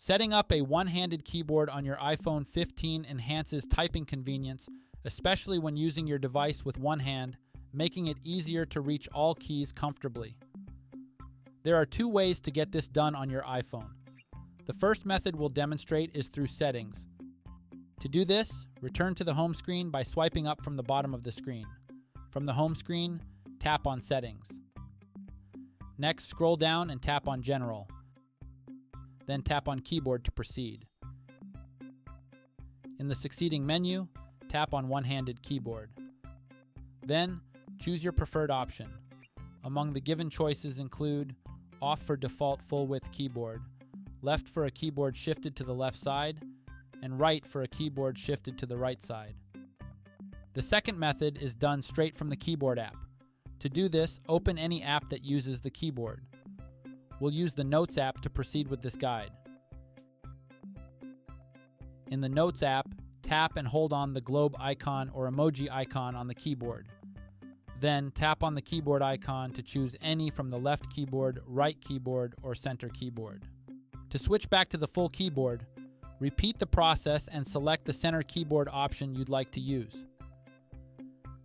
Setting up a one-handed keyboard on your iPhone 15 enhances typing convenience, especially when using your device with one hand, making it easier to reach all keys comfortably. There are two ways to get this done on your iPhone. The first method we'll demonstrate is through Settings. To do this, return to the home screen by swiping up from the bottom of the screen. From the home screen, tap on Settings. Next, scroll down and tap on General. Then tap on Keyboard to proceed. In the succeeding menu, tap on One-Handed Keyboard. Then, choose your preferred option. Among the given choices include Off for default full-width keyboard, Left for a keyboard shifted to the left side, and Right for a keyboard shifted to the right side. The second method is done straight from the keyboard app. To do this, open any app that uses the keyboard. We'll use the Notes app to proceed with this guide. In the Notes app, tap and hold on the globe icon or emoji icon on the keyboard. Then tap on the keyboard icon to choose any from the left keyboard, right keyboard, or center keyboard. To switch back to the full keyboard, repeat the process and select the center keyboard option you'd like to use.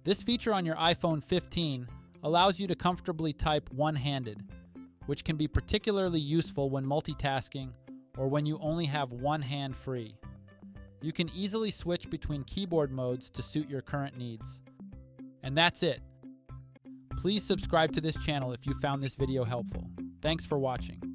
This feature on your iPhone 15 allows you to comfortably type one-handed, which can be particularly useful when multitasking or when you only have one hand free. You can easily switch between keyboard modes to suit your current needs. And that's it. Please subscribe to this channel if you found this video helpful. Thanks for watching.